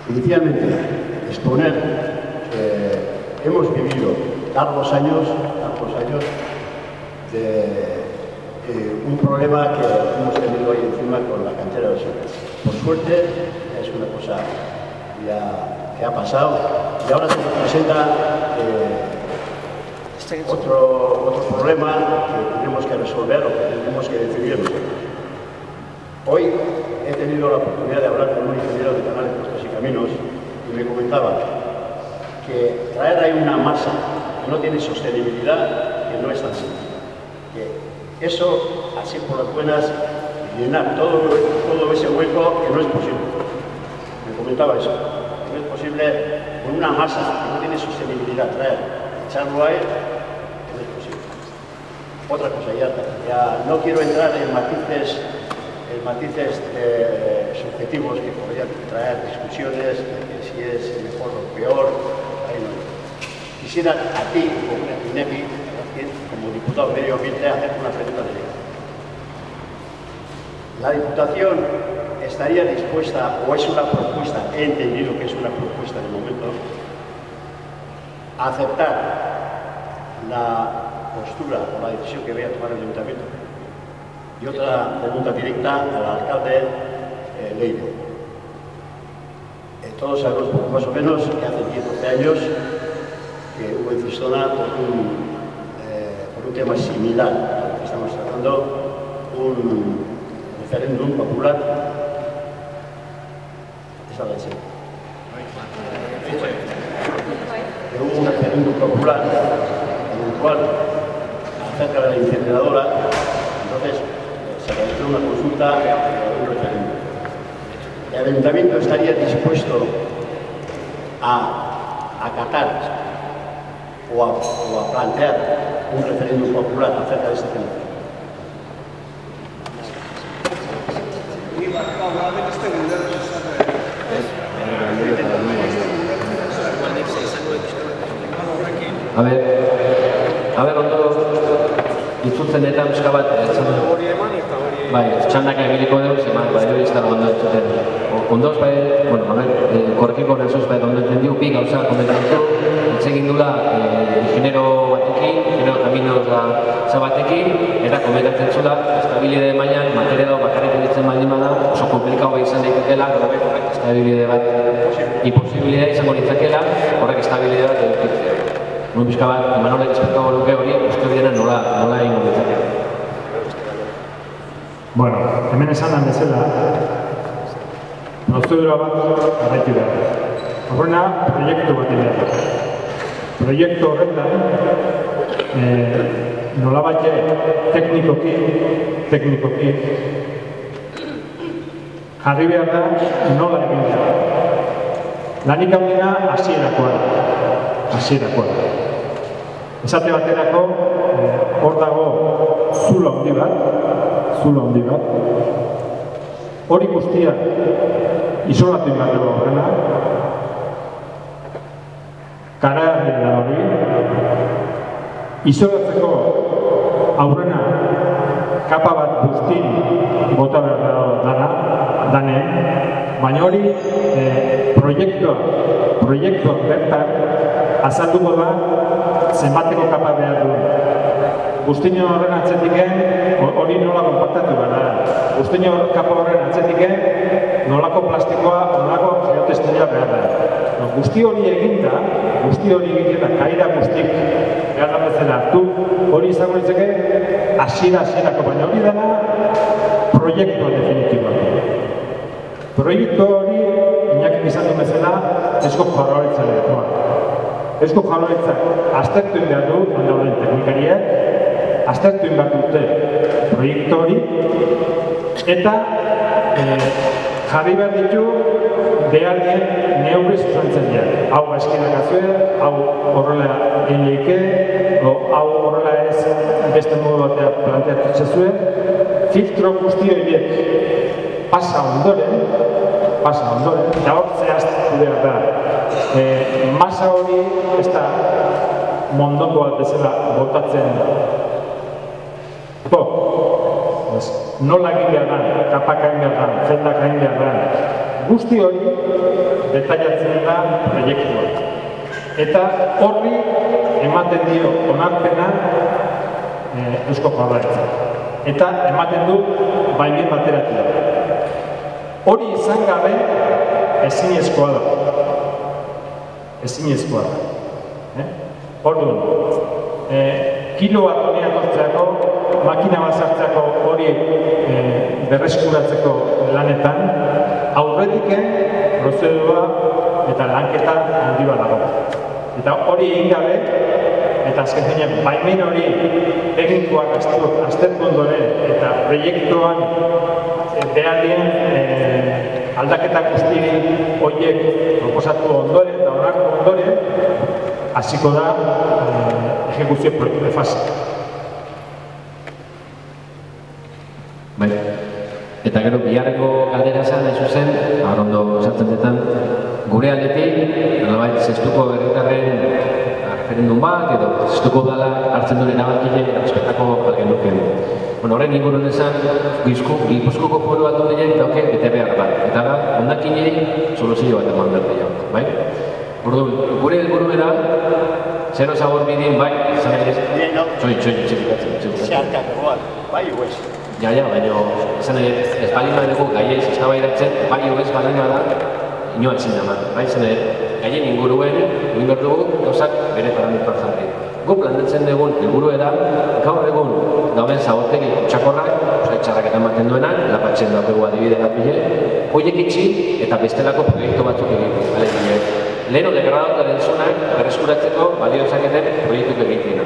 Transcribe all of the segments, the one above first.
Inicialmente, exponer que hemos vivido largos años de un problema que hemos tenido ahí encima con la cantera de Soles. Por suerte, es una cosa ya que ha pasado y ahora se nos presenta otro problema que tenemos que resolver o que tenemos que decidir. Hoy he tenido la oportunidad de hablar con un ingeniero de canales, puestos y caminos y me comentaba que traer ahí una masa que no tiene sostenibilidad, que no es tan simple. Que eso, así por las buenas, llenar todo ese hueco, que no es posible. Me comentaba eso. No es posible con una masa que no tiene sostenibilidad traer, echarlo ahí, no es posible. Otra cosa, ya no quiero entrar en matices subjetivos que podrían traer discusiones de si es mejor o peor. Ahí no. Quisiera a ti, como INEPI, como diputado de Medio Ambiente, hacer una pregunta directa. ¿La Diputación estaría dispuesta, o es una propuesta, he entendido que es una propuesta de momento, a aceptar la postura o la decisión que vaya a tomar el Ayuntamiento? Y otra pregunta directa al alcalde Leire. Todos sabemos más o menos que hace 10-12 años que hubo en Cistona por un tema similar al que estamos tratando, un referéndum popular. Esa vez sí. Hubo un referéndum popular en el cual, acerca de la incineradora, entonces se realizó una consulta, un referéndum. ¿El Ayuntamiento estaría dispuesto a acatar o a plantear un referéndum popular acerca de este tema? A ver, ondo itzultzen eta pixka bat txandak egiliko dugu, zeman, hori ez dago ondo entzuten. Ondoz, korrekiko nesuz, ondo entendiu, bi gauza komentatu, itzegin dula ingeniero batekin, ingeniero kaminos batekin, eta komentatzen zula, estabilidade mailan, materia dago bakarrik editzen baldin bada, oso komplikau izan daitekeela, horrek estabilidade bat, imposibilidade izango nitzakela, horrek estabilidade bat edukitzea. Nun pixka bat, Imanolek esplikau luke hori, uste bidena nola ingo ditzakela. Bueno, hemen esan den bezala, prozedura bat arraitu behar. Horrena, proiektu bat behar. Proiektu horretan, nolabait teknikoki, jarri behar da nola egin behar. Lanik handina hasierakoa. Esate baterako, hor dago zulo handi bat, hori guztia isolatu behar dugu horrena, karagarria da hori, isolatzeko aurrena kapa bat guztin bota behar danen, baina hori proiektuak bertan azalduko da zenbateko kapa behar duen. Guztino horren atzetiken, hori nola konpaktatu behar da. Guztino kapa horren atzetiken, nolako plastikoa, nolako geotesteria behar da. Guzti hori eginda, kaira guztik behar da bezala hartu, hori izango ditzake hasierako, baina hori dela proiektua definitiboa. Proiektu hori, Iñaki izan du bezala, Eusko Jaurlaritzaren. Eusko Jaurlaritzak aztertu behar du, dauden teknikariak, aztertu behar dute proiektu hori, eta jarri behar ditu behar dien neurri zuzentzen dira. Hau eskenak azue, hau horrela egin leike, hau horrela ez beste modu batea planteatzen zuen, filtro guzti horiek pasa ondoren, eta hor zehaztu behar da. Masa hori ez da mondoko bat bezala botatzen. Nola egin behar da, kapak egin behar da, zendak egin behar da, guzti hori detailatzen da proiektua. Eta horri ematen dio onarpena Eusko Jaurlaritza. Eta ematen du baimen bateratua. Hori izan gabe ezinezkoa da. Ezinezkoa da. Orduan, kiloak honi atortzeako, makina bat sartzeako hori berreskuratzeko lanetan, aurretiken prozedura eta lanketa handi bat dago. Eta hori egin gabe, eta azken finean, baimen hori teknikoak aztertu ondoren eta proiektuan behar dien aldaketa guzti horiek proposatu ondoren eta onartu ondoren, hasiko da ejekuzio proiektu fase. Bai. Eta gero, biharreko galdera zen, hain zuzen, ondo esatzen detan, gure aldetik, nolabait, zestuko herritarren referendum bat, edo zestuko dala hartzen duen erabakile errespetako algen duken. Horren ingurun esan, Gipuzkoako foru bat duen dauke bete behar bat. Eta da, ondakinei soluzio bat eman behar dira. Bai? Orduan, gure helburu bera, zero zabor bidin, bai, izan ere ez? Txoikatzen. Zeharkak egoan, bai o ez? Ja, baina izan ere ez balima dugu gaiez ez tabaidatzen, bai o ez balima da, inoa ezin da, bai, izan ere, gaien inguruen, egin behar dugu, gauzak bere parametroak jarri. Gu plantetzen dugun helburua da, gaur egun dauden zabortegi kutsakorrak, txarrak eta ematen duenak, lapatzen daukegu adibide lapile, horiek itxi eta bestelako proiektu batzuk egiten. Leheno degradatuaren zunak berreskuratzeko balio ezaketen proiektuk egiten.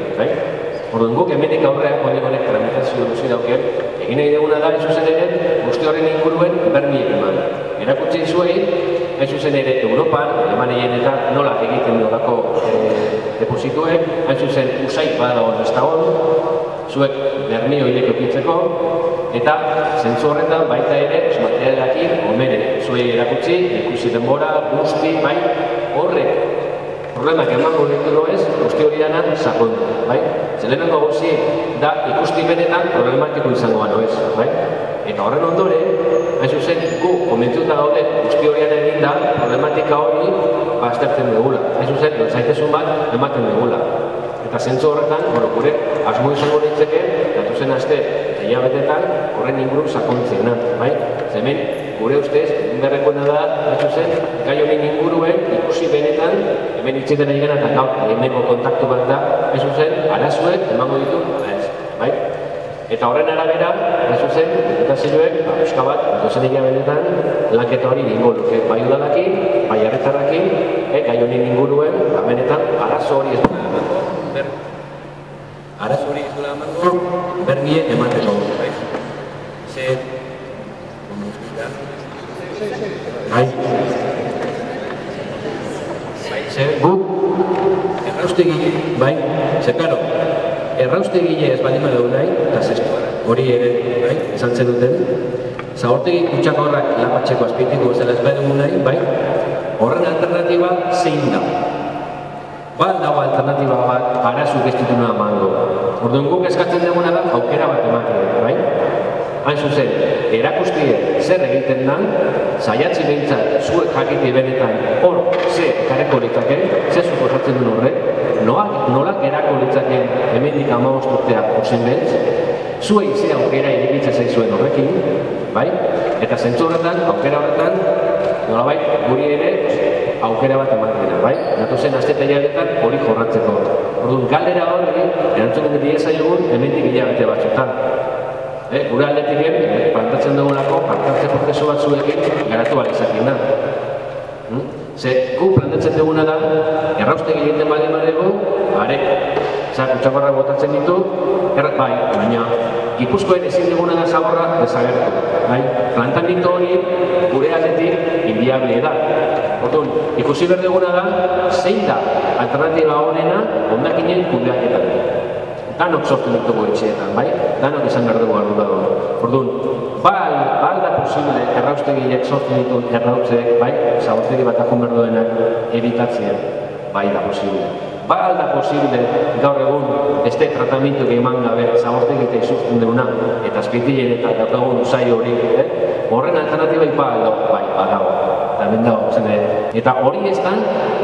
Orduan guk hemenik aurreak honek tramitazio duzi dauken, egin nahi duguna da, zuzen ere, guzti horren inguruen bermiek eman. Erakutsi zuei, zuzen ere Europan, Alemaneien eta nola egiten dugako deposituek, zuzen usaik badagoen ez dagoen, zuek bermi horiek okitzeko, eta zentzu horretan baita ere, materialakin, omere, zuei erakutsi, ikusi denbora, guzti, bai, horrek, problemak emango ditu ez, guzti hori dana sakondu, bai? Zelenako gauzi da ikusti benetan problematiko izango gano ez, bai? Eta horren ondore, hain zuzen, gu, komentziuta gaude, guzti horian egin da, problematika hori aztertzen dugula. Hain zuzen, zaitezun bat, ematen dugula. Eta zentzu horretan, gure asmo izango ditzeke, datuzen aste, eta hilabetetan, horren inguru sakontziena, bai? Zemen, gure ustez, berrekoena da, hain zuzen, gai honen inguruen, ikusi benetan, hemen itxiten egin eta gaur, hemeneko kontaktu bat da, hain zuzen, arazuek, emango ditu, ez, bai? Eta horren arabera, hain zuzen, eta ziloek, euska bat, dozen hilabetetan, lanketa hori ingo luke, bai udalakin, bai herritarrakin, gai honen inguruen, benetan, arazo hori ez dut. Arazo hori ez dut emango, bernie emateko. Guk, erraustegi, bai, karo, erraustegile ez balima dugu nahi, eta hori ere, bai, esan zen duten, zabortegi kutsakorrak lapatzeko azpitiko bezala ez dugu nahi, bai, horren alternatiba zein da. Ba, dago alternatiba bat, arazu gestituna emango. Orduan guk eskatzen duguna da, aukera bat ematen, bai? Hain zuzen, erakustie zer egiten dan, saiatzi behintzat zuek jakiti benetan hor ze ekareko litzake, ze suposatzen duen horrek, nolak erako litzake hemendik 15 urteak osin behitz, zuei ze aukera irikitzen zaizuen horrekin, bai? Eta zentzu horretan, aukera horretan, nolabait guri ere aukera bat ematen, bai? Datozen asteta hilabetetan hori jorratzeko. Orduan, galdera hori, erantzunen diezaiogun hemendik hilabete batzutan. Gure aldetik plantatzen dugulako partartze prozesu batzuekin garatu alizakin da. Ze gu plantatzen duguna da, erraustegi egiten bali marego, arek, kutsakorrak botatzen ditu, bai, baina Gipuzkoen ezin duguna da zaborra desagertu. Plantamendu hori gure aldetik inviable da. Orduan, ikusi behar duguna da, zein da alternatiba honena hondakinen kudeaketan. Danok sortu ditugu etxeetan, bai? Danok izan behar dugu ardurador. Orduan, ba da posible erraustegileak sortu dituen errautzeek, bai? Zabortegi bat akun behar duenak evitatzea, bai da posible. Ba da posible gaur egun beste tratamentu eman gabe zabortegi eta izuzten deuna, eta azpitilen eta gaur egun usai hori, horren alternatiba ipa edo, bai, badago, eta hemen dago, eta hori ez da,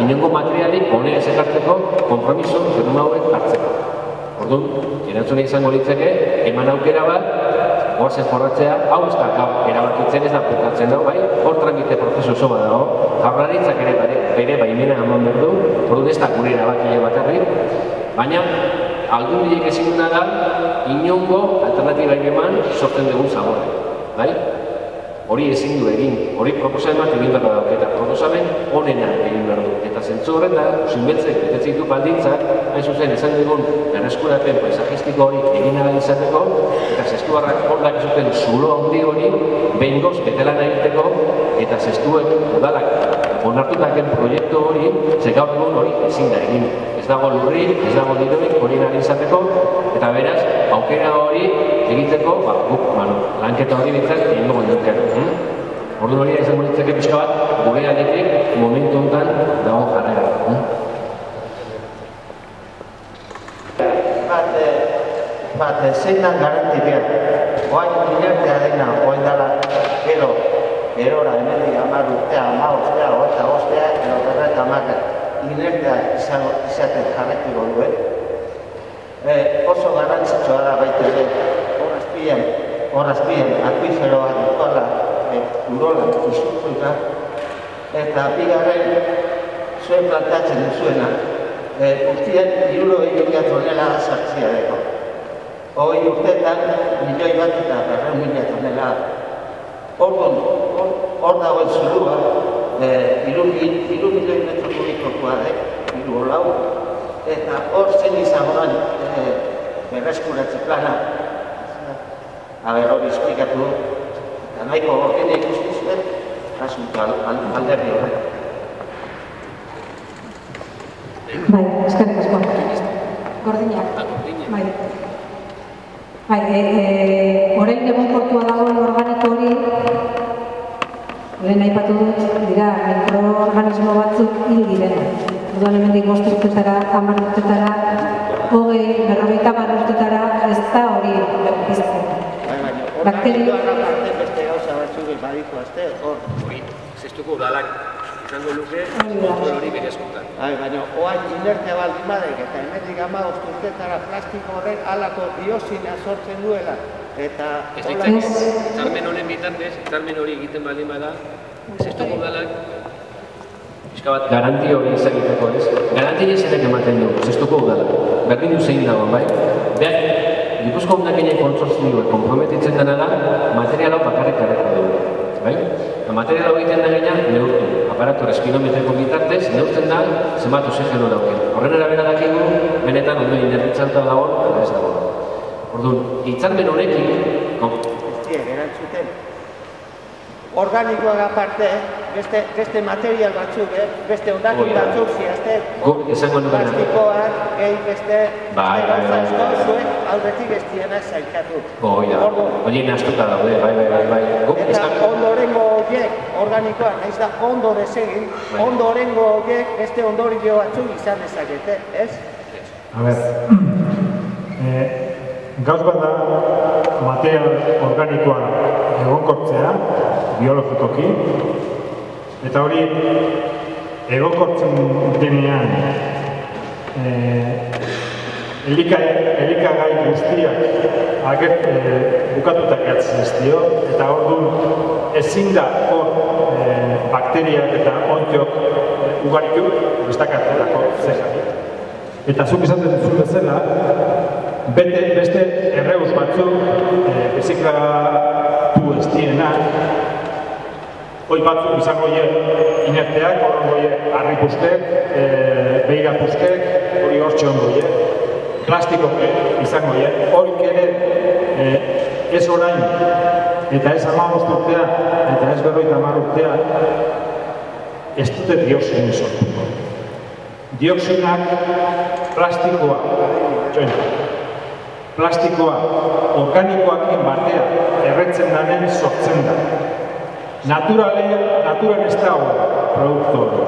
inongo materialik honera ez ekartzeko kompromiso firma hauek hartzeko. Orduan, erantzuna izango litzeke, eman aukera bat, goazen jorratzea, hau ez da, erabakitzen ez da bukatzen dago, bai, hor tramite prozesu oso bat dago, Jaurlaritzak ere bere baimena eman behar du, orduan ez da gure erabakile bakarrik, baina aldundiek ezin duna da, inongo alternatiba eman sortzen dugun zaborre, bai? Hori ezin du egin, hori proposamen bat egin behar dauk, eta proposamen onena egin behar du. Eta zentzu horren da, usinbeltzek, betetzen ditu baldintzak, hain zuzen, esan dugun, berreskurapen paisajistiko hori egin ahal izateko, eta zestuarrak hordak zuten zulo handi hori, behingoz betelan egiteko, eta zestuek udalak onartutaken proiektu hori, ze gaur egun hori ezin da egin. Ez dago lurrik, ez dago dirurik hori nahi izateko, eta beraz, aukera hori egiteko, lanketa hori bintzak egin dugu duken. Ordu hori izango litzeke pixka bat, gure aldetik momentu honetan dago jarrera. Zein da garanti behar. Oain inertea dena, oain dala, erora, hemendik 10 urtea, 15 urtea, 25 urtea, edo 50 inertea izaten jarretiko duen. Oso garantzitsua da baita ere, horrazpien akuiferoa dukola, urola izurtuta, eta bigarren zuen plantatzen duzuena, urtien 300.000 tonela sartzia deko. Hogei urteetan, 1.000.000 bat eta 200.000 tonela. Hor dagoen zurua, 3.000.000 metro kubikokoa dek, 3 eta hor zen izagoan berreskuratze plana. Hori esplikatu, eta nahiko gorkene ikustu zuen, asunto alderri horrek. Bai, eskerrik asko. Gordinak. Bai. Orain egonkortua dagoen organiko hori, lehen aipatu dut, dira mikroorganismo batzuk hil direna. Orduan hemendik 5 urtetara, 10 urtetara, 20, 50 urtetara, ez da hori bizten. Bakterioak aparte beste gauza batzuk baditu azte, hori, zestuko udalak izango luke, kontrol hori berezkotan. Baina, oain inertea baldin badek, eta hemendik 15 urtetara plastiko horrek halako diosina sortzen duela. Eta hitzarmen honen bitartez, hitzarmen hori egiten baldin bada, zestuko udalak pixka bat garanti hori izagiteko ez. Garanti ezenek ematen du, zestuko udalak. Berdin zein dagoen, bai? Behar, Gipuzko hondakinek kontsortzioek konprometitzen dena da, materiala bakarrik karreko dugu. Bai? Materiala egiten da gina, neurtu. Aparato respirometreko bitartez, neurtzen da, zenbat oxigeno dauken. Horren arabera dakigu, benetan ondo inerritzalta dagoen, ala ez dagoen. Orduan, hitzarmen honekin... erantzuten. Organikoak aparte, beste material batzuk, beste hondakin batzuk zihazte, plastikoak, gehi beste gauza asko, zuek aldetik ez diena zailkatu. Hori nastuta daude, bai. Eta ondorengo horiek, organikoak, nahiz da ondo desegin, ondorengo horiek beste ondorio batzuk izan dezakete, ez? A ber, gauz bat da material organikoa egonkortzea, biologikoki, eta hori egonkortzen denean elikagai guztiak bukatuta gehatzen ez dio, eta orduan ezin da hor bakteriak eta ontiok ugaritu bestakatelako zehari. Eta zuk izaten duzu bezala, beste erreuz batzuk biziklatu ez dienak, hoi batzuk izango inerteak, horren harripustek, beirapustek, hori hortxe ongo plastikok izango horik ere ez orain, eta ez 15 urtea, eta ez 50 urtea, ez dute dioxin sortuko. Dioxinak plastikoa organikoakin batea erretzen danen sortzen da. Naturan ez dago produktu hori.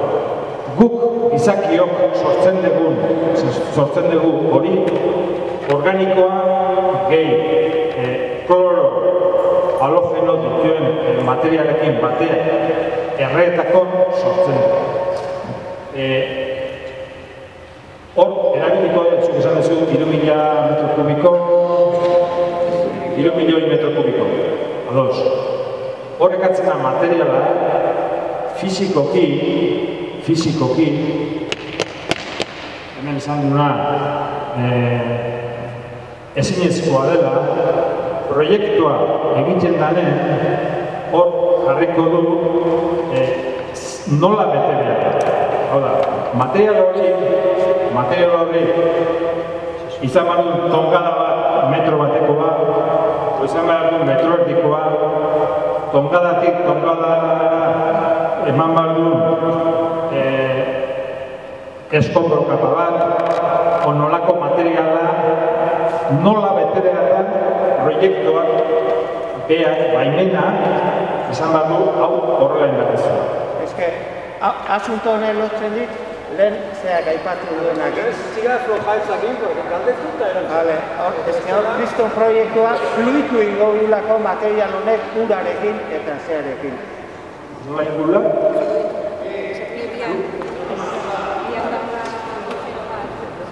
Guk izakiok sortzen dugu hori organikoa gehi kloro halogeno dituen materialekin batean erreetako sortzen du. Hor, erabiliko, zuk esan duzu, 3.000 metro kubiko, 3.000.000 metro kubiko. Ados. Horrekatzen da materiala fizikoki, hemen esan duna, ezinezkoa dela, proiektua egiten danen, hor jarriko du nola bete behar. Hau da, material hori izan behar du tongada bat, metro bateko bat, izan behar du metro erdikoa, tongadatik tongadara eman behar du eskombro kapa bat, nolako materiala, nola bete behar da proiektuak behar baimena izan behar du hau horrela inbertezua. Eske, asunto honen lotzen dit, lehen zeak aipatu duenak. Ziga flojaetzak ingo, galdetuta erantzun. Vale, eske hor, Kriston proiektua fluitu ingo dulako material honek urarekin eta zearekin. Nola ingula?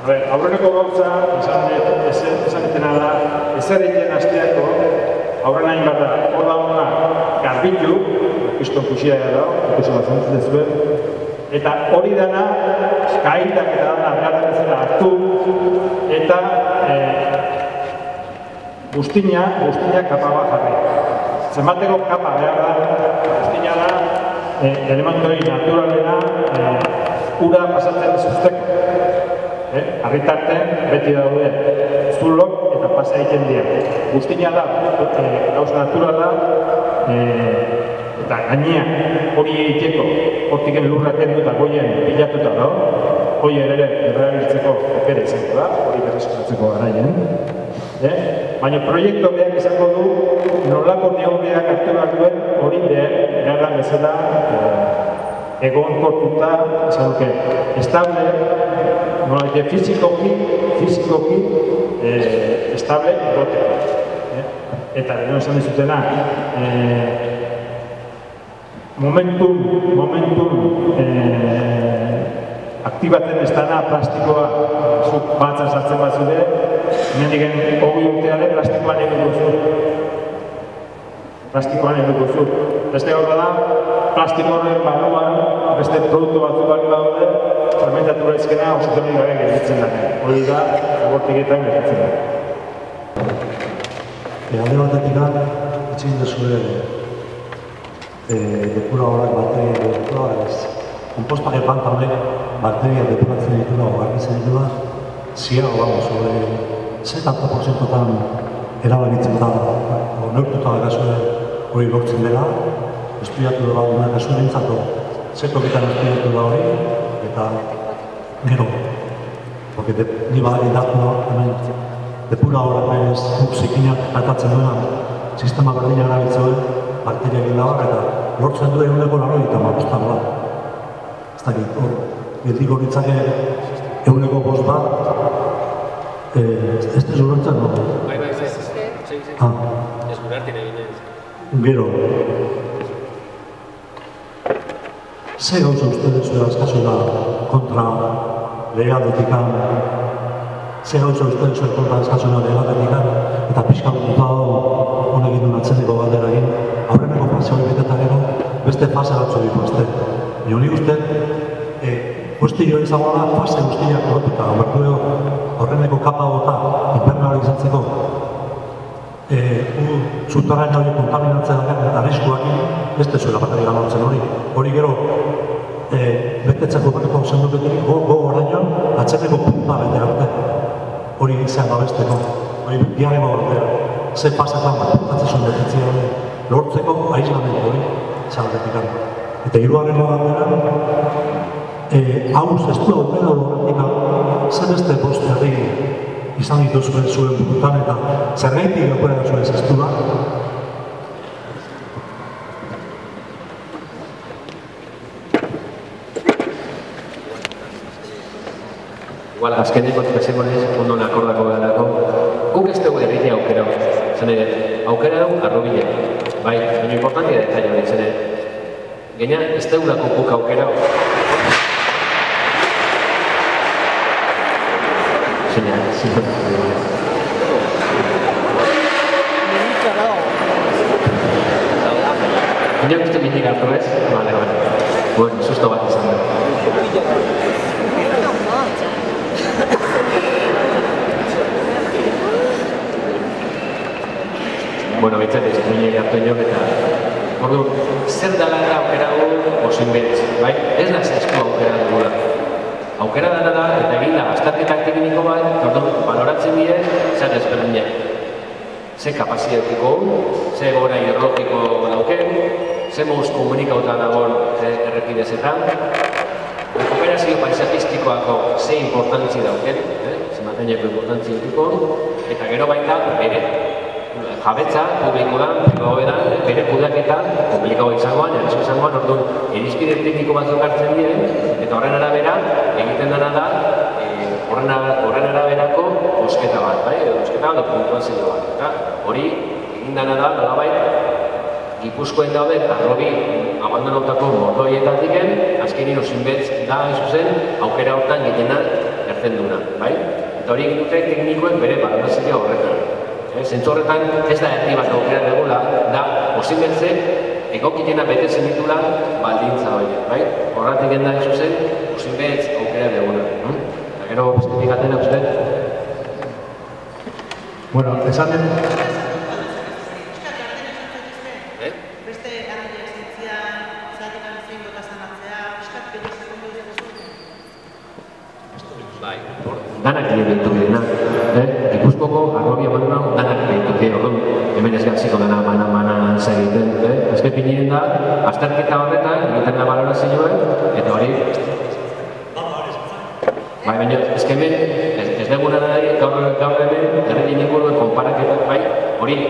Aurreneko gauza, esan etena da, ezer egiten hasteako, aurren hain bat da, hor da hona garbitu, Kriston kusia da, ikusen bat zentzen zuen, eta hori dana, kaitak eta dana behar bezala hartu, eta guztina kapa bat jarri. Zenbateko kapa behar da, guztina da, elementori naturalena, ura pasatzen zuzteko. Arritarten beti daude zulok eta pasa egiten dira. Guztina da, gauza naturala, eta gainea hori egiteko, hortiken lurra kendu eta goien pilatuta da, hori ere errealitzeko okera izango da, hori berreskuratzeko garaien. Baina proiektu behar izango du, nolako neurriak hartu behar duen hori behar bezala egon kortuta, esan duke, estable, nolate fizikoki estable egoteko. Eta lehen esan dizutena, momentum aktibaten ez dana plastikoa zuk batzan sartzen bat zude, mendiken 20 urteare plastikoan eduko zu. Beste gaur da, plastiko horren barruan, beste produktu batzuk bali daude, fermentatu izkena oxigenorik gabe gelditzen da. Hori da, agortiketan gelditzen da. Alde batetik itxin duzue depura horrek bateria ez. Kompostake planta honek bateria depuratzen ditura o garbitzen ditura, ziago vamos, ze tanto porzentotan erabakitzen da, neurtuta da gasue hori lortzen dela, estudiatu da duna gasue nintzako, ze tokitan estudiatu da hori, eta gero, porque ni badari datua hemen depura horrek ez zikinak tratatzen duena, sistema berdina erabiltzen bakteriak indabar, eta lortzen du eguneko 95 da. Ez dakit, hor, geldiko ditzake eguneko 5 bat, ez tezu lortzen, no? Bai, ez gurartin egin ez. Gero, ze gauza uste duzu askazuna kontra legaletikan, ze gauza uste duzu kontra askazuna legaletikan, eta pixka dututa honekin duen atzeneko galdera egin, aurreneko fase hori beteta gero, beste fase batzu ditu azte. Nio nik uste, guztio izango da fase guztiak egotuta, aurreneko kapa gota, impermeabilizatzeko, zutarraina hori kontaminatzea arriskuakin, beste zuela bateria lortzen hori. Hori gero, betetzeko berreko zenduketik gogo orainoan, atzeneko punta bete arte. Hori izan babesteko, hori biharreko batera. Ze pasetan bat, puntatzezun betetzea hori, lortzeko aislamentu hori, zaldetik gara. Eta hirugarreko batera, hau zestu aukera horretik, zer beste boste herri izan dituzuen zuen burutan eta zergaitik aukera zuen zestu da. Igual, azkeneko pesegonez, ondo nakordako garako, guk ez dugu herritia aukera. Zene, aukera dugu arrobile. bai, baina importantia detaile hori zene. Gaina, ez deulako guk aukera. Señal, sí. Baina uste minik hartu ez? Vale. Bueno, susto bat izan da. Bueno, behitzat ez minik hartu inok eta ordu, zer dala eta aukera dugu osin betz, bai? Ez da zehazko aukera dugula. Aukera dara da, eta egin da, azterketak tekniko bat, ordu, baloratzen bide, zer ezberdinak. Ze kapazitatiko, ze gora hidrologiko dauken, ze moduz komunikauta dagoen errepidezetan, rekuperazio paisajistikoako ze importantzi dauken, ze manteneko importantzi dituko, eta gero baita bere jabetza publikoan, privadoedan, bere kudeaketa komplikau izangoan, eraso izangoan, orduan, irizpide tekniko batzuk hartzen diren, eta horren arabera, egiten dena da, horren araberako bosketa bat, bai? Edo bosketa bat, puntuazio bat, eta hori egin dena da, nolabait, Gipuzkoen daude, arrobi abandonautako mordoietatiken, azkenin osinbetz da, zuzen, aukera hortan gehiena ertzen duna, bai? Eta hori egin dute teknikoen bere balorazioa horretan. Zentzu horretan ez da erdi bat aukera regula, da osinbetzek egokitena betetzen ditula baldintza horiek, bai? Horretik egin da, zuzen, osinbetz aukera regula. Eta gero, bestetik atena, uste? Bueno, esaten... Danak ditu dena, Gipuzkoko arrobi abandonau danak ditu dena, hemen ez gatziko dena mana egiten, ezke pinien da, azterketa horretan, egiten da balorazioen, eta hori... Bai, baina, ezke hemen, ez deguna nahi, gaur hemen, herrien inguruen konparaketak, bai, hori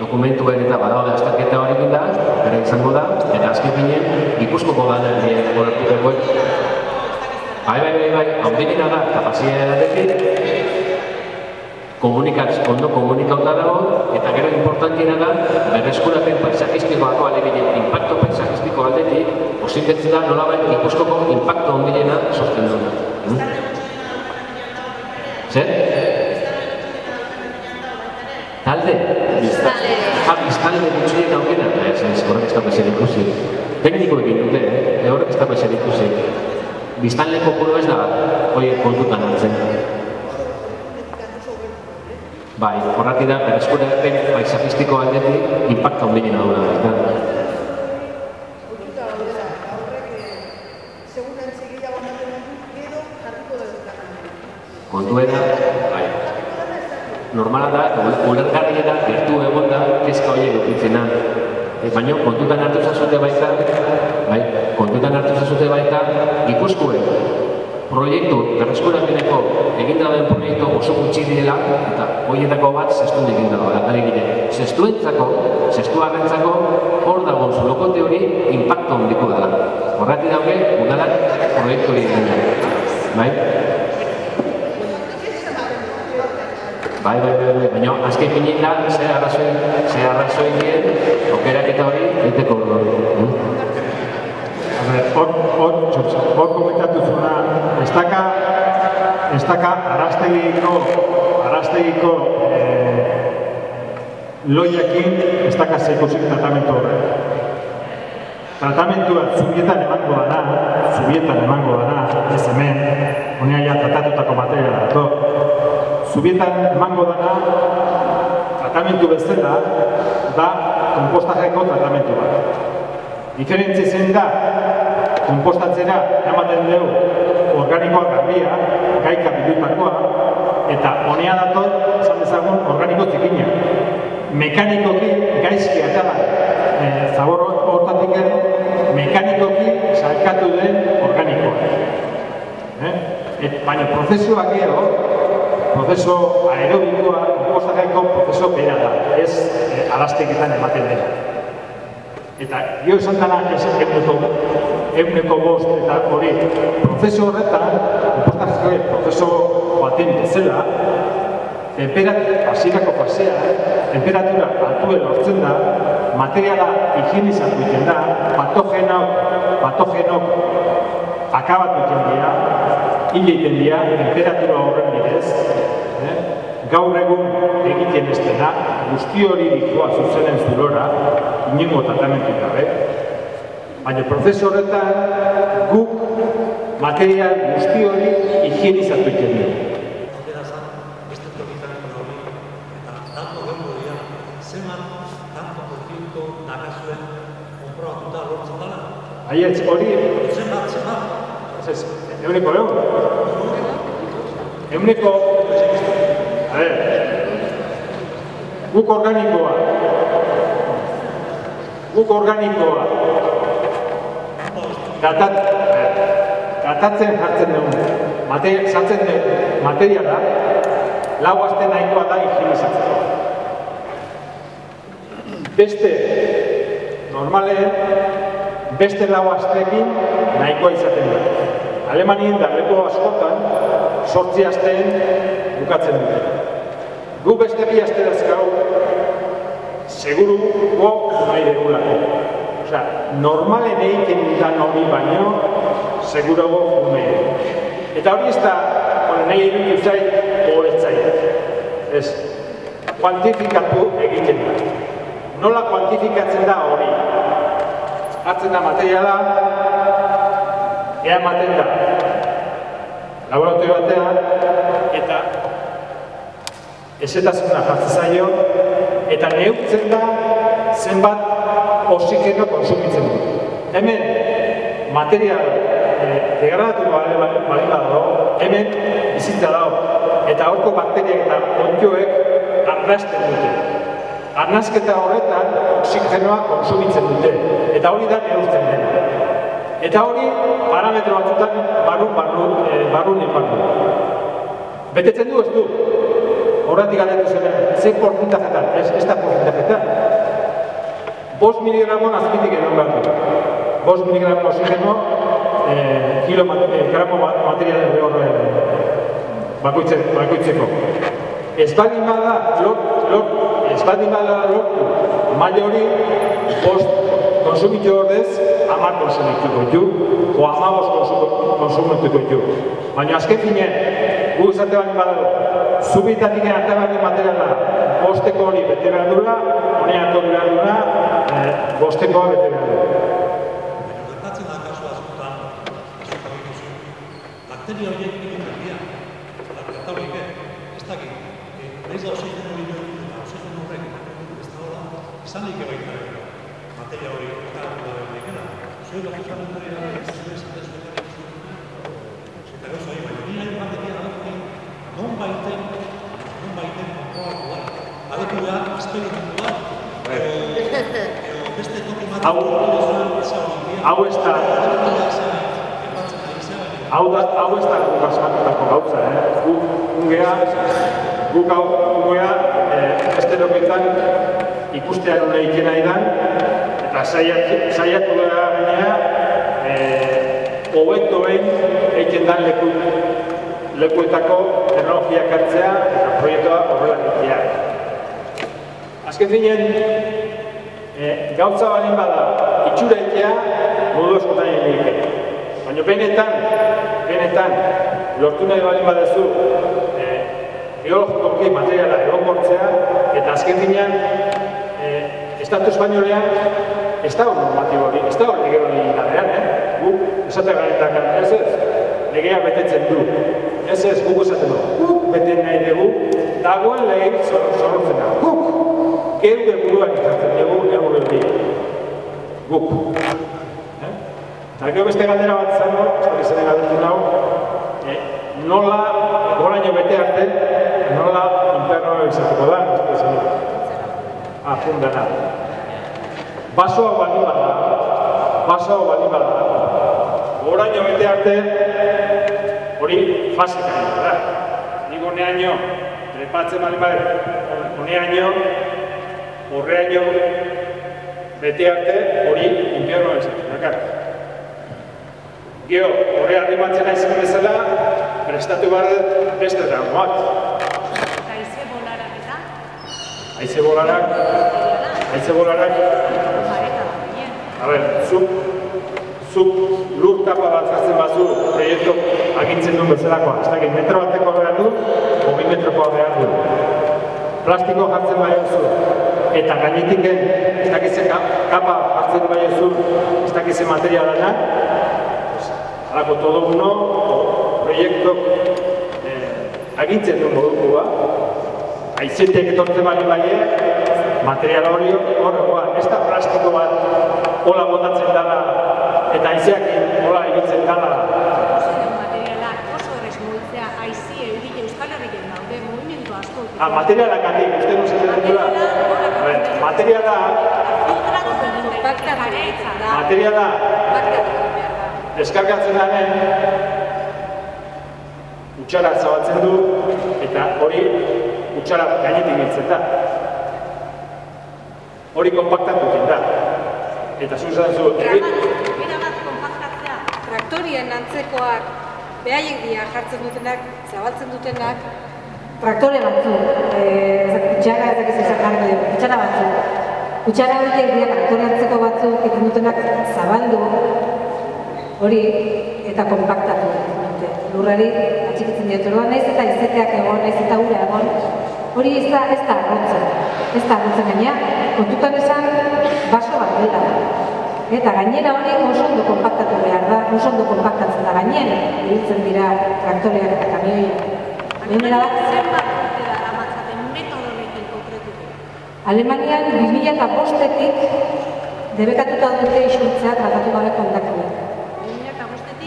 dokumentuen eta badaude azterketa hori da, bera izango da, eta azke pinien, Gipuzkoko danak dien horretutekoen, Bai, haundinena da, kapazitatetik, ondo komunikauta dago, eta gero importantiena da, berreskurapen paisajistikoako aleginen, impacto paisajistiko aldetik, osinbetzen da nolabait Gipuzkoko impacto ondilena sortzen duna. Zer? Talde? Biztalde. Biztalde dutxuien aukena? Horrek ez da pezer ikusi. Tekniko egin dute, horrek ez da pezer ikusi. Biztanleko kopuru ez da, hori kontutan hartzen. Bai, horretik da, berreskurapen paisajistiko aldetik, impacta ondilena duna baita. Kontuena, bai. Normala da, ulergarriena gertu egon da, kezka hori edukitzena. Baina kontutan hartu zazute baita, Gipuzkoen proiektu berreskurapeneko egindaren proiektu oso gutxi direla, eta horietako bat zestuen egin dago, alegine. Zestuarrentzako hor dago zulokote hori impacto handiko dela. Horretik dauke, udalak proiektu hori egin da. Bai, baina azken pinien da, ze arrazoi dien, aukerak eta hori, egiteko hori. Hor komentatu zuena, ez daka araztegiko loiakin ez daka zeikozik tratamentu horrek. Tratamentua zubietan emango dana, ez hemen, honea ja tratatutako materiala dato. Zubietan emango dana, tratamentu bezala, da kompostajeko tratamentu bat. Diferentzi zen da, kompostatzera ematen dugu organikoa garbia, gaika bilutakoa, eta honea dator, esan dezagun, organiko zikina. Mekanikoki gaizki atala, zabor hortatik mekanikoki salkatu den organikoa. Baina prozesuak gero, prozeso aerobikoa, kompostajeko prozeso bera da, ez alasteketan ematen dena. Eta gero esan dena eguneko bost eta hori prozeso horretan, kompostajeko prozeso baten bezala, hasierako fasea, temperatura altuen lortzen da, materiala higienizatu egiten da, patogenok akabatu egiten dira, hil egiten dira, temperatura horren bidez, gaur egun egiten ez dena, guzti hori dikoa zuzenen zulora, inongo tratamentu gabe, baina prozesu horretan guk material guzti hori higienizatu egiten dira. Aietz hori... Euneko lehun? Euneko... A ver... Guk organikoa... Datatzen jartzen dugu. Sartzen materiala, lau aste nahikoa da higienizatzeko. Beste... Normalen... Beste lau asteekin nahikoa izaten da. Alemanien da leku askotan 8 asteen bukatzen dute. Gu beste 2 aste dazkau, seguru nahi degulako. Osea, normalen egiten dutan hori baino, seguru nahi. Eta hori ez da, nahi egitu zait, hobetzait. Ez, kuantifikatu egiten da. Nola kuantifikatzen da hori? Hartzen da materiala, ematen da laboratorio batean, eta ezetasuna jartzen zaio, eta neurtzen da zenbat oxigeno konsumitzen du. Hemen material degradatu bali badago, hemen bizitza dago, eta horko bakteriak eta ondioek arnasten dute. Arnasketa horretan oxigenoa konsumitzen dute, eta hori da neurtzen dena. Eta hori parametro batzutan barrun. Betetzen du ez du? Horretik galdetu zen, ze porcentajetan, ez da porcentajetan. 5 miligramon azpitik egon behar du. 5 miligramon oxigeno, kilogramo materialen bakoitzeko. Ez baldin bada lortu, maila hori 5 konsumitu ordez, 10 konsumituko ditu, o 15 konsumituko ditu. Baina azken finen, gu izate baldin badago, zubitatik arte baldin materiala, 5 hori bete behar dura, honean behar dura, 5 bete behar dura. Gertatzen da kasu askotan, bakteria horiek egiten dira, eta horiek ez dakit, nahiz da oxigeno hori eta oxigeno horrek ez da hola, izan daik baita materia hori eta horrekena. Zuen bat izan dut dira, ez zuen esaten zuen dira, eta gauza hori, baina nire bateria da, non baiten konproatu da. Adetu da, esperimentu da, beste toki hau ez da guk asmatutako gauza, guk beste toketan ikustean hona iken nahi dan, eta saiatu gara gainera hobetoen egiten dan lekuetako teknologiak hartzea eta proiektua horrela egitea. Azken zinen, gauza balin bada itxura egitea modu askotan egin. Baina benetan, lortu nahi balin badezu geologikoki materiala egonkortzea, eta azken zinean, Estatu Espainolean ez da hor normatibo hori, ez da hor lege hori gabean, guk esaten garetan, ez, legea betetzen du. Ez, guk esaten du, guk beten nahi dugu, dagoen lege zorrotzen da, guk. Geure buruak izatzen dugu egun hori. Guk. Eta gero beste galdera bat zango, ez da gizaren galdetu nahu, nola, goraino bete arte, nola interno izateko da, ez da izan. Fundana. Basoa bali bada. Goraino bete arte, hori fasika da. Nik honeaino, trepatzen bali bade, honeaino, horreaino bete arte, hori infierno esaten dakar. Gero, horre arrimatzen aizen bezala, prestatu behar beste drama bat. Eta izen Haize bolarak, a ber, zuk lur tapa bat jartzen bazu, proiektu agintzen duen bezalakoa. Ez dakit, metro bateko behar du, 2 metrokoa behar du. Plastiko jartzen baiozu, eta gainetik ez dakitzen kapa jartzen baiozu, ez dakitzen materialana, halako todo uno, proiektu agintzen duen modukua, haizetek etortzen bali baie, material hori horrekoa, ez da plastiko bat hola botatzen dela, eta haizeak hola egitzen dela. Materialak oso errez mugitzea, haizi eurite Euskal Herrien daude, movimendu asko. Materialak ati, uste nu zaten dela? Materiala... Materiala... Deskargatzen daren, utxara zabaltzen du, eta hori utxara gainetik biltzen da. Hori konpaktatu da. Eta zuzan zu... Erabat konpaktatzea. Traktorien antzekoak, behaiek dira jartzen dutenak, zabaltzen dutenak. Traktore batzuk, kutxara ez dakiz izan jarri dugu, kutxara batzuk. Kutxara horiek dira traktore antzeko batzuk egiten dutenak zabaldu, hori eta konpaktatu dute. Lurrari atxikitzen diote, orduan naiz eta izeteak egon, naiz eta ura egon, hori ez da arrotzen. Ez da arrotzen gaina, kontutan esan baso bat dela. Eta gainera hori oso ondo konpaktatu behar da, oso ondo konpaktatzen da gainera, ibiltzen dira traktoreak eta kamioiak. Zenbat urte da amatzaten metodo horrekin konkretuko? Alemanian 2005-etik debekatuta dute isurtzea tratatu gabeko hondakinak.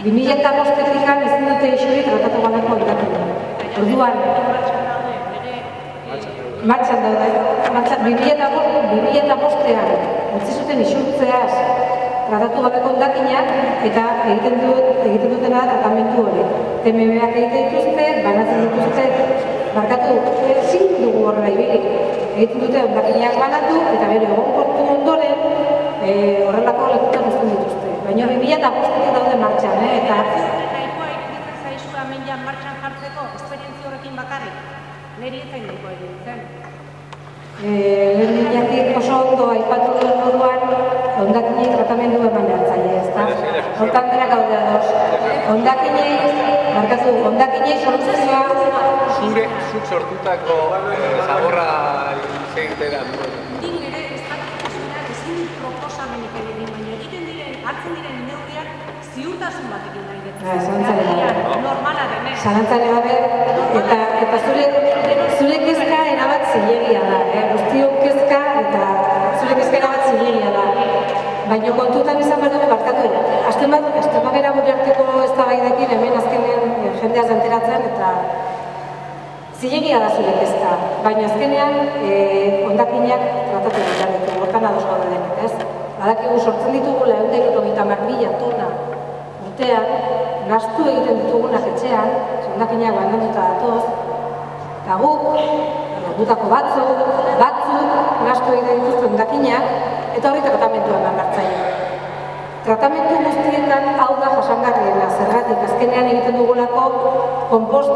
2005-etik ezin dute isuri tratatu gabeko hondakinak. Orduan, martxan daude, 2005-ean utzi zuten isurtzeaz tratatu gabeko hondakinak eta egiten dutena tratamendu hori. TMB-ak egiten dituzte, banatzen dituzte, barkatu, ezin dugu horrela ibili. Egiten dute hondakinak banatu eta bere egonkortu ondoren horrelako lekutan uzten dituzte. Baina 2005-etik daude martxan, eta... Nahikoa iruditzen zaizu hemen ja martxan jartzeko esperientzia horrekin bakarrik? Neri ez zain nahikoa iruditzen. Lehendiatik oso ondo aipatu duen moduan hondakinei tratamendu eman hartzaile, ezta? Hortan dira gaude ados. Hondakinei soluzioa... Zuk sortutako zaborra segitera. Din ere, ezkatasunean ezin proposamenik egin, baina egiten diren, hartzen diren neurriak ziurtasun batekin nahi dut. Normala denez. Zalantzare gabe, eta zure kezka erabat zilegia da, guztiok kezka eta zure kezka erabat zilegia da. Baina kontutan izan behar dugu barkatu, azten bagera gure arteko eztabaidekin hemen azkenean jendeaz enteratzen eta zilegia da zure kezka, baina azkenean hondakinak tratatu behar ditu, hortan ados gaude denek, ez? Badakigu sortzen ditugula 150.000 tona urtean, gastu egiten ditugunak etxean, hondakinak bananduta datoz, eta guk, gutako batzuk, gastu egiten dituzte hondakinak, eta hori tratamentua eman hartzaile. Tratamentu guztietan hau da jasangarriena, zergatik azkenean egiten dugulako kompost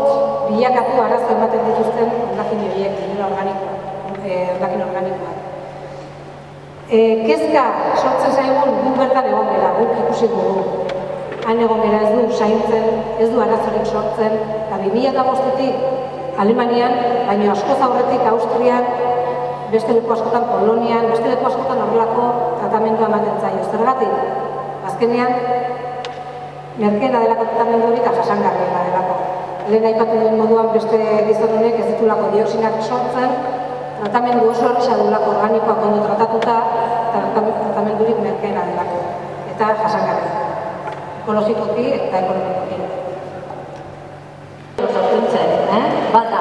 bilakatu arazo ematen dituzten hondakin horiek, hondakin organikoak. Kezka sortzen zaigun guk bertan egon gara, guk ikusi dugu. Han egon gara ez du saintzen, ez du arazorik sortzen, eta 2005-etik Alemanian, baina askoz aurretik Austrian, beste leku askotan Polonian, beste leku askotan horrelako tratamendua ematen zaio. Zergatik? Azkenean, merkeena delako tratamendu hori eta jasangarriena delako. Lehen aipatu duen moduan beste gizonunek ez ditulako dioxinak sortzen, tratamendu oso erresa dulako organikoak ondo tratatuta, eta tratamendurik merkeena delako. Eta jasangarriena. Ekologikoki eta ekonomikoki. Bata,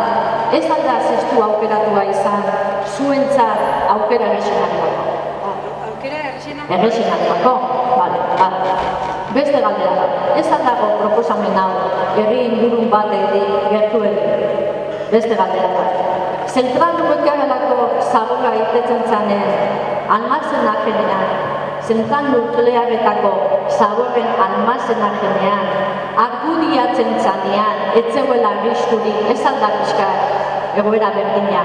ez alda zestu aukeratua izan zuentzat aukera erresenatuako. Aukera Erresenatuako? Bale. Beste galdera da, ez aldago proposamen hau herri ingurun bat gertu egin. Beste galdera da. Zentral nuklearrelako zaborra itetzen zanen almazenajenean, zentral nuklearretako zaborren almazenajenean, argudiatzen zanean, ez zegoela arriskurik, ez alda pixka egoera berdina.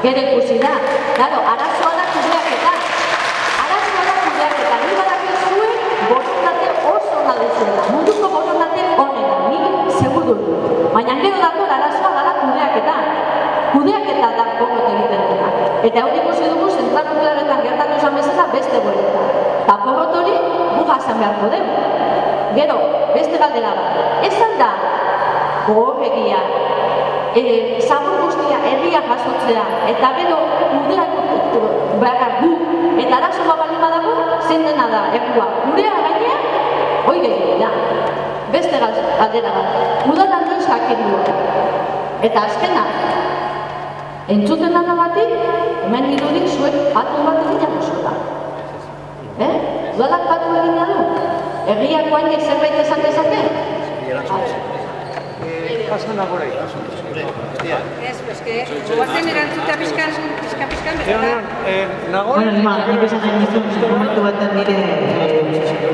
Gero ikusi da, arazoa da kudeaketa. Ni badakit zuen borontate oso ona duzuela, munduko borontate onena, nik seguru dut. Baina gero dator arazoa dela kudeaketa. Kudeaketa da porrot egiten dena. Eta hori ikusi dugu zentral nuklearetan gertatu esan bezala beste goetan. Eta porrot hori gu jasan beharko dugu. Gero, beste galdera bat. Ezan da gogoregia, zabur guztia herria jasotzea, eta gero kudeak behar gu, eta arazo bali badago, zein dena da, errua. Gurea gainea, hoi gehiago da. Beste galdera bat. Udalan noiz jakinua. Eta azkena, entzuten dana batik, hemen dirudik zuek patu bat egin jamozuela. Udalak patu egin du? Egiak guainek zerbait esan dezake? Pasan agora Ez, eske, guazen erantzuta pixkan bezala. Nik esan nahi nizun, momentu baten nire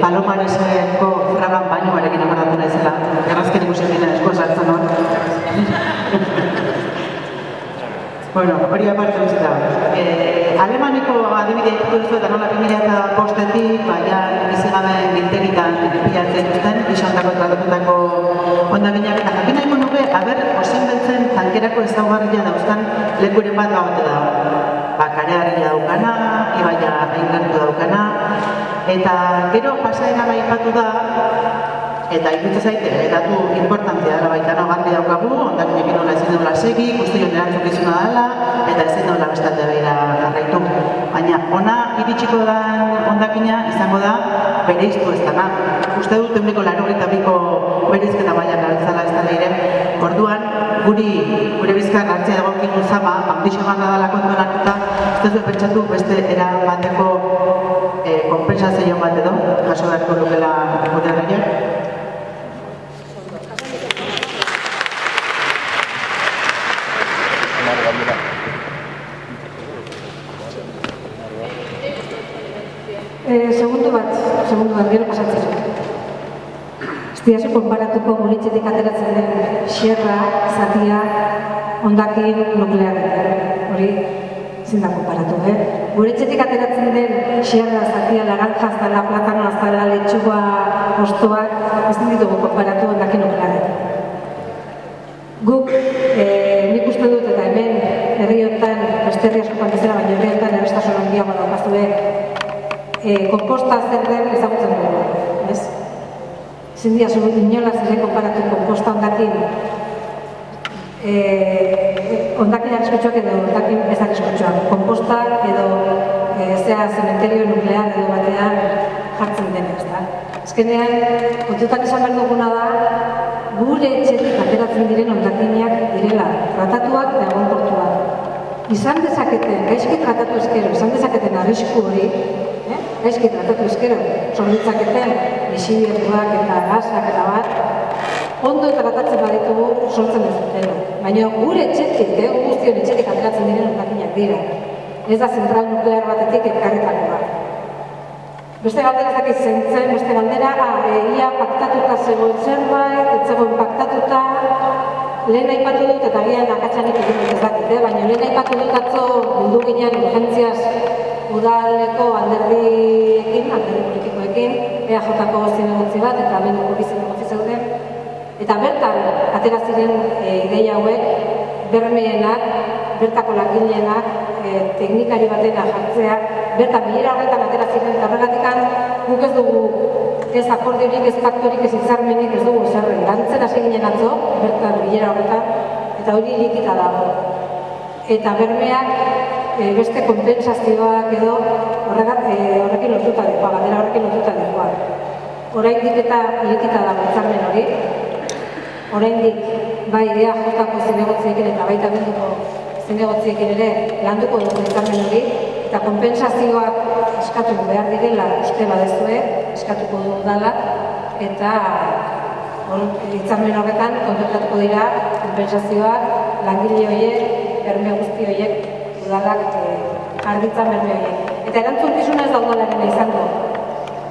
Palomareseko fragan bainoarekin amoratu nahizela. Errazken ikusten dira esko sartzen hor. Hori aparte bizita. Alemaniko adibidea ikutu duzu eta nola 2005-etik, bizigaben biltegitan pilatzen duten, isandako tratatutako hondakinak eta jakin nahiko nuke, osin beltzen tankerako ezaugarria dauzkan lekuren bat gagote da. Kareharria daukana, ibaia aingertu daukana, eta gero pasaera aipatu da, eta iruditzen zaite, datu importantzia dela baita garbi daukagu, hondakinekin nola ezin dola segi, guztion erantzukizuna dela, eta ezin dola bestalde behira jarraitu. Baina ona iritsiko da hondakina izango da bereiztu ez dana. Uste dut 92ko bereizketa baiak altzala ez dela ere. Orduan, gure bizkar hartzea egokin zama, handixo garra dela kontuan hartuta, ez dut pentsatu beste erabateko kompensazio bat edo, jaso beharko lukela gure herriak. Segundu bat, gero pasatzen zut. Ez diazu konparatuko guretxetik ateratzen den xerra, zatia, hondakin nuklearekin. Hori ezin da konparatu, Guretxetik ateratzen den xerra, zatia, laranja, aztala, platano, aztala, letxuga, postoak, ez ditugu konparatu hondakin nuklearekin. Guk, nik uste dut eta hemen herriotan, beste herri askotan bezala, baina herriotan errestasun handiagoa daukazue, komposta zer den ezagutzen dugu, ez? Ezin diazu inolaz ere konparatu komposta hondakin arriskutsuak edo hondakin ez arriskutsuak. Komposta edo zementerio nuklear edo batean jartzen dena, ezta? Azkenean, kontutan esan behar duguna da, gure etxetik ateratzen diren hondakinak direla, tratatuak eta egonkortuak. Izan dezaketen, gaizki tratatu ezkero, izan dezaketen arrisku hori, gaizki tratatu ezkero, sorditzaketen lisibiertuak eta gasak eta bat, ondo tratatzen baditugu sortzen ez dutela. Baina gure etxetik, gu guztion etxetik ateratzen diren hondakinak dira. Ez da zentral nuklear batetik ekarritakoa. Beste galdera ez dakit zentzen, beste galdera, ia paktatuta zegoen zerbait, ez zegoen paktatuta, lehen aipatu dut eta gian akatsanik egin dut ez dakit, baina lehen aipatu dut atzo bildu ginen urgentziaz udaleko alderdiekin, alderdi politikoekin, EAJ-ko zinegotzi bat eta Bilduko zinegotzi zeuden. Eta bertan, atera ziren ideia hauek, bermeenak, bertako langileenak, teknikari batena jartzea, bertan bilera horretan atera ziren eta horregatikan guk ez dugu ez akordiorik, ez paktorik, ez hitzarmenik, ez dugu zerren. Lantzen hasi ginen atzo, bertan bilera horretan, eta hori irekita dago. Eta bermeak beste kompensazioak edo horrekin lotuta dekoa, galdera horrekin lotuta dekoa. Oraindik eta irekita dago hitzarmen hori. Oraindik bai EAJ-ko zinegotziekin eta baita Bilduko zinegotziekin ere landuko dugu hitzarmen hori, eta kompensazioak eskatu behar direla uste badezue, eskatuko dugu dala, eta hitzarmen horretan kontraktatuko dira kompensazioak langile horiek, berme guzti horiek, udalak arditzan berme horiek. Eta erantzukizuna ez da udalaren izango.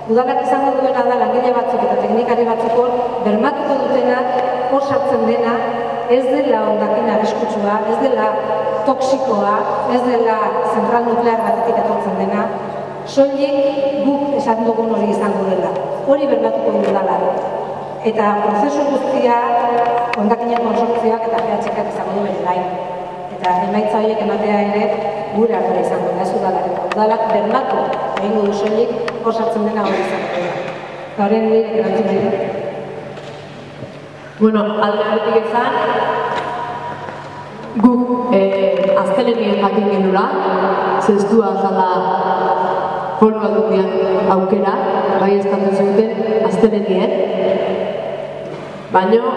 Udalak izango duena da langile batzuk eta teknikari batzuk bermatuko dutenak, hor sartzen dena, ez dela hondakin arriskutsua, ez dela toksikoa, ez dela zentral nuklear batetik etortzen dena, soilik guk esan dugun hori izango dela. Hori bermatuko dudala. Eta prozesu guztia hondakinen konsortzioak eta PHK izango du bere gain. Eta emaitza horiek ematea ere gure ardura izango da, ez udalak. Udalak bermatu egingo du soilik hor sartzen dena hori izango da. Eta horren nire erantzun nahi dut. Bueno, aldearetik ezan, guk aztelenien jakin genura, zestua zala foru aldundian aukera, bai eskatu zuten aztelenien, baina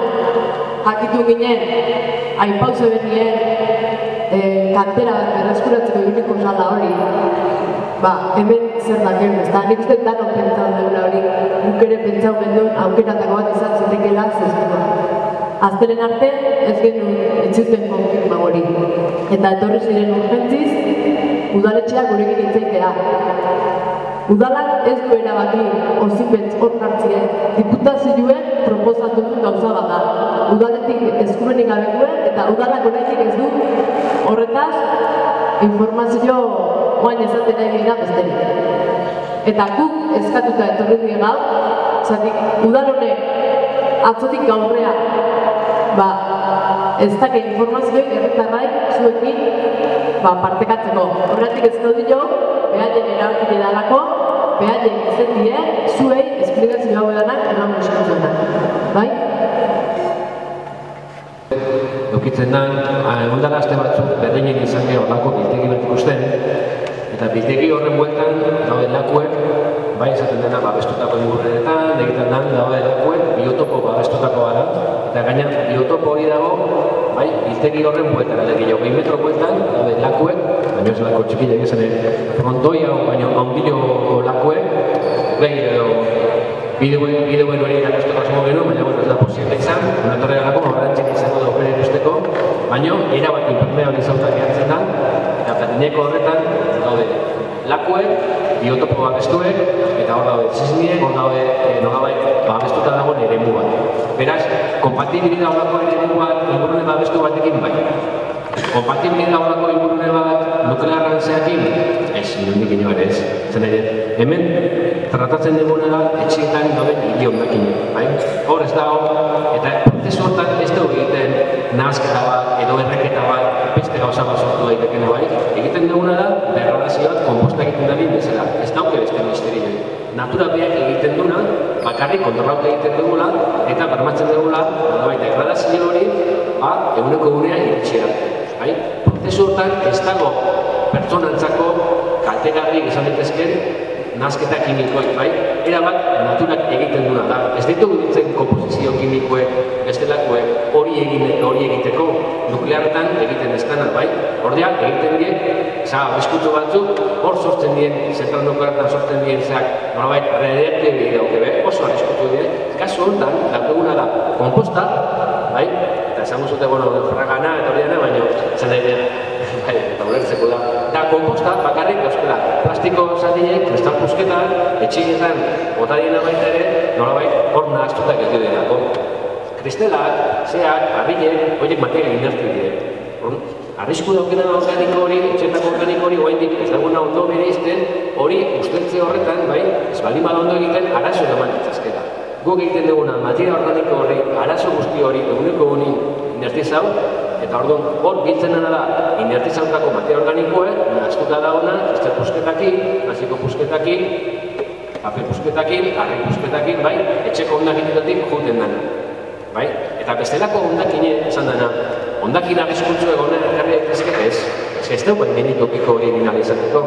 jakitu ginen, aipauze benien kantera bat berreskuratzeko ibiliko zala hori, hemen zer dakien, ez da, nik uste danok pentsau dugula hori, guk ere pentsau gendun aukeratako bat izan zitekela zestua. Aztelen arte ez genuen etxuten konfirma hori. Eta etorri ziren urgentziz, udaletxeak gurekin itzaitea. Udalak ez du erabaki ozipetz hor hartzien, diputazioen proposatu dut gauza bat da. Udaletik eskumenik gabekuen eta udalak horretik ez du horretaz informazio oain ezaten nahi dira besterik. Eta guk eskatuta etorri dira gaur, zatik udal honek atzotik gaurrea ez dake informazioik herritarrai zuekin partekatzeko. Horretik ez dut dio, behaien erabakile dalako, behaien izetie, zuei esplikazio hau edanak eman muskatzuenak. Bai? Eukitzen da, ondara aste batzuk berdinen izan geho lako biltegi bat ikusten, eta biltegi horren bueltan daude lakuek, bai esaten dena babestutako ingurrenetan, egiten dan daude lakuek, biotopo babestutako gara, eta gaina biotopo hori dago, bai, biltegi horren bueltan, edo 2 metro bueltan daude lakuek, baina ez lako txikilek esan frontoi hau, baina ondilo lakuek, behi edo bideoen hori erakusteko asmo genu, baina ez da posible izan, unatorrega lako, horrentzik izango da opera ikusteko, baina erabat impermeabilizautak gehatzen da, eta berdineko horretan daude lakuek, biotopo babestuek, eta hor daude zizniek, hor daude nolabait babestuta dagoen eremu bat. Beraz, kompatibilidad horako eremu bat ingurune babestu batekin bai. Kompatibilidad horako ingurune bat nuklearran zeakin, ez, nondik ino ere ez. Zen ere, hemen tratatzen duguna da etxeetan dauden hiri hondakin. Hor ez dago, eta prozesu hortan ez dugu egiten nahazketa bat, edo erreketa bat, beste gauza bat sortu daitekena bai. Egiten duguna da, degradazioak komposta egiten dadin bezala. Ez dauke beste misterioa. Natura beak egiten duna, bakarrik kontrolaute egiten dugula, eta bermatzen dugula, degradazio hori, eguneko gunea iritsi arte. Prozesu hortan ez dago pertsonantzako kaltegarrik izan ditezken nahazketa kimikoik, erabat naturak egiten duna da. Ez ditugu dutzen komposizio kimikoek, bestelakoek hori egiteko nuklearretan egiten ez dena, Ordea, egiten diek, abeskutzu batzuk, hor sortzen dien, zentral nuklearretan sortzen dien zeak, nolabait, redeaktibi dauke, oso arriskutu diek. Kasu honetan, daukeguna da, komposta, eta esan zute, fragana, eta hori dena, baina, esan nahi den, eta ulertzeko da. Eta komposta bakarrik dauzkela, plastiko zatiek, kristal pusketan, etxietan, botadien baita ere, nolabait, hor nahaztutak ez direlako. Kristelak, zeak, harriek, horiek materia inertu direk. Arrisku daukena organiko hori, etxetako organiko hori, oaindik ez daguna ondo bere izten, hori usteltze horretan, ez baldin bada ondo egiten, arazo eman ditzazkela. Guk egiten duguna, materia organiko horri, arazo guzti hori, eguneko honi inertizau, eta orduan, hor biltzen dena da, inertizautako materia organikoa, nahaztuta dagoena, kristal pusketakin, naziko pusketakin, paper pusketakin, harri pusketakin, etxeko ondakinetatik juten dena. Eta bestelako ondakine esan dena, ondakin arriskutzu egonen ekarri daitezke ez. Ez dugu egin topiko hori egin izateko,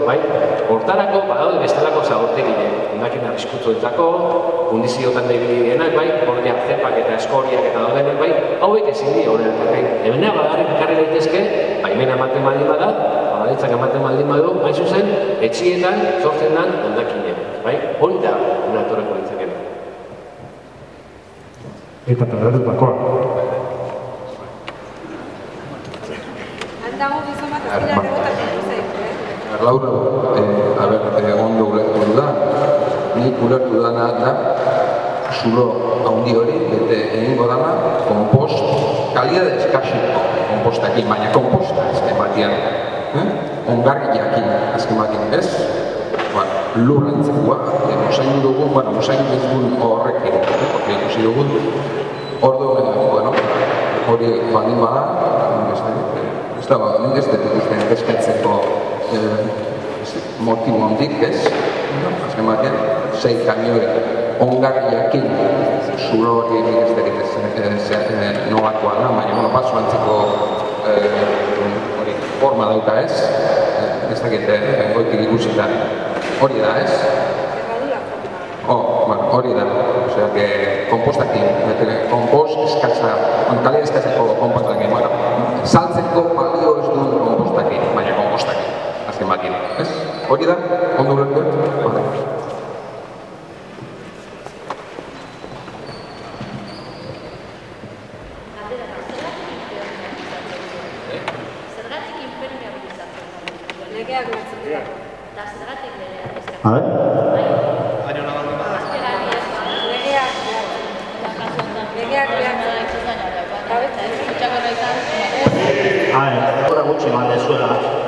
hortarako badaude bestelako zagortegile, ondakin arriskutzuetako, kondiziotan da ibili dienak, ordeak zepak eta eskoriak eta daudenak, hauek ezin dira horren ekarri. Hemenea badarrik ekarri daitezke, baimena ematen baldin bada, badaritzak ematen baldin badu, hain zuzen, etxietan sortzen den ondakine. Hori da, unatorreko ditzakena. Eta tratatupakoa. Handago gizon bat azkila rebotatzen duzen. Laura, ondo ulertu dudan, nik ulertu dana da, zulo handi hori, bete egingo dana, kompost kantidade eskasiko kompostakin, baina komposta azken batean. Ongarriakin azken batean, ez? Lurrantzekoa, usain dugu, usain bezun horrekin, porque ikusi dugu, hori baldin bada, ez da, nik ez dut ikusten eskatzeko motibo hondik, ez? Azken batean, 6 kamioi ongarriakin zulo hori ez dut nolakoa da, baina paso antzeko forma dauka, ez? Ez dakit, goitik ikusita. Hori da, ez? Hori da, osea, kompostakin, kompost eskatza, kale eskatzeko kompostakin, saltzeko balio ez duen kompostakin, baina kompostakin, azken bakin, ez? Hori da, ondo ulertu?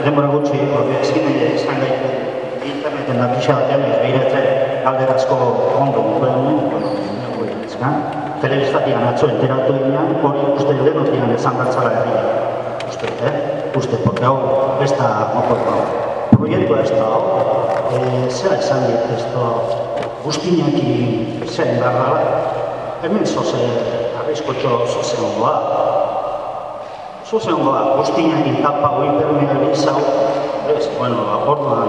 Denbora gutxi, ezkin esan gaitu interneten da pixa batean, behiratzen galderazko ondo duen, telebistatian atzo enteratu ginean, hori uste denotian esan batzala herria. Uste, porque hau ez da proiektua ez da hau, zera esan dit ez da guztinaki zen garrala, hemen zoze, arrizkotxo zoze ongoa. Zuzen goa, guztinak tapa hori permeabilizau, ez, orduan,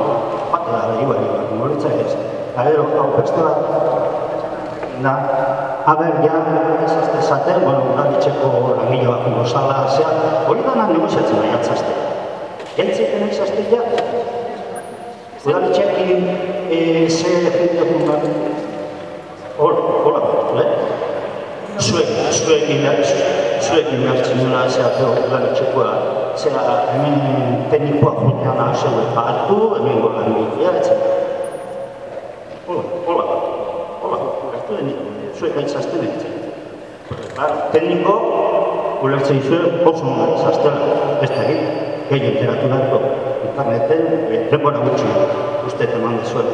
bate da beribari bat, moritzak ez. Gero, hau beste bat, da, haber, ja, ez azte zaten, udaletxeko langileoak gozala, hori dana negoziatzen nahi atzazte. Entziten ez azte, ja, udaletxekin ze efektekun bat, hola bat, zuekin hartzen nuna zehatu udaletxekoa, zera hemen teknikoa juntean zeu hartu, hemen golan bidia, hola, ulertu denik, zuek aitzazten egiten. Tekniko, ulertzen zuen, oso nuna izaztela, ez da egin, gehi literaturako interneten, denbora gutxi uste eman dezuen.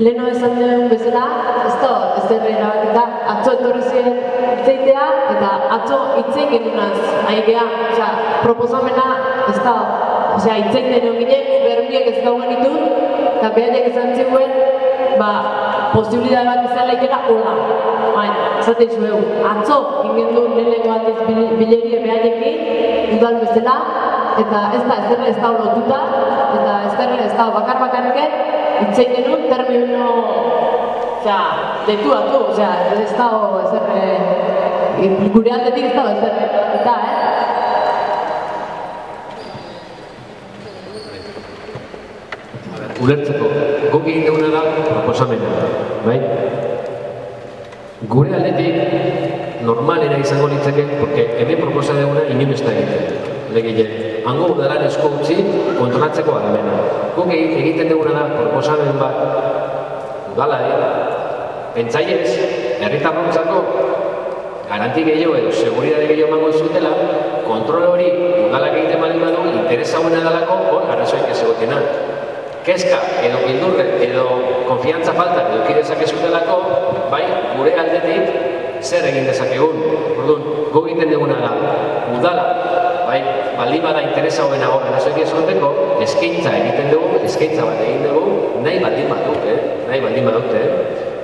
Leheno esan duen bezala, ez da, ez erabakita, atzo etorri ziren itzeitea, eta atzo itzei genunaz aigea, proposamena, ez da, itzeiten egon ginen, berbiek ez dauen ditun, eta behaiek esan ziguen, posibilidade bat izan laikera, hola, esaten zuegu, atzo ingen duen lehenengo batiz bilerie behaiekin, udal bezala, eta ez da, ez da lotuta, eta ez da, bakar-bakarriken, itzein genuen termino, detuatu, ez da, gure aldetik ez da, eta, Ulertzeko, guk egin duguna da proposamena, bai? Gure aldetik normalera izango litzeke, porque hemen proposa duguna inoen ez da egiten. Legile, hango udaran esko utzi kontrolatzeko alemena. Guk egiten duguna da proposamen bat udala, pentsaiez, herritarrontzako garanti gehiago edo seguridade gehiago emango zutela, kontrol hori udalak egiten baldin badu, interesa buena dalako, hor arrazoik ez egotena. Kezka edo bildurre edo konfiantza falta edo kidezak ez zutelako, bai, gure aldetik zer egin dezakegun. Orduan, guk egiten duguna da, udala, bai, baldin bada interesa hoben hor arrazoik ez egoteko, eskaintza egiten dugu, eskaintza bat egin dugu, nahi baldin badut,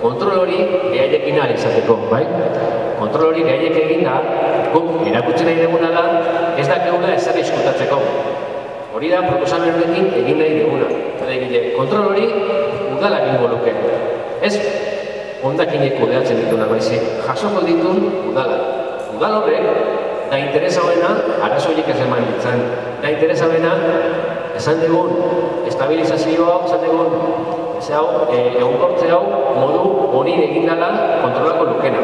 kontrol hori gehiagekin ahal izateko, bai? Kontrol hori gehiagek egin da, guk erakutsi nahi duguna da, ez dakegula ezer eskutatzeko. Hori da, proposamen horrekin egin nahi duguna. Kontrol hori udala egingo luke. Ez hondakinek kudeatzen dituna baizik, jasoko ditun udala. Udal horrek, da interesa hoena, arazoiek ez eman ditzen. Da interesa hoena, esan digun, estabilizazio hau, esan digun, egonkortze hau, modu hori egin dela kontrolako lukena.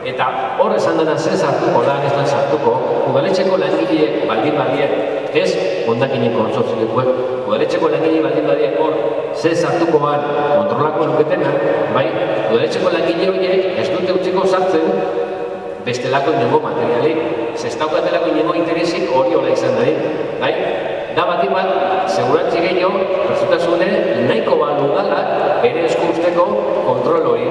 Eta hor esan dena zer sartuko da, ez da sartuko, udaletxeko langileek baldin badien, ez hondakinen kontsortziokoek, udaletxeko langile baldin badien hor, ze sartukoan kontrolako luketena, bai, udaletxeko langile horiek ez dute utziko sartzen bestelako inongo materialik, zestaukatelako inongo interesik hori hola izan dadin, bai? Da batik bat, segurantzi gehiago, resultasune, nahiko balu dalak bere esku usteko kontrol hori.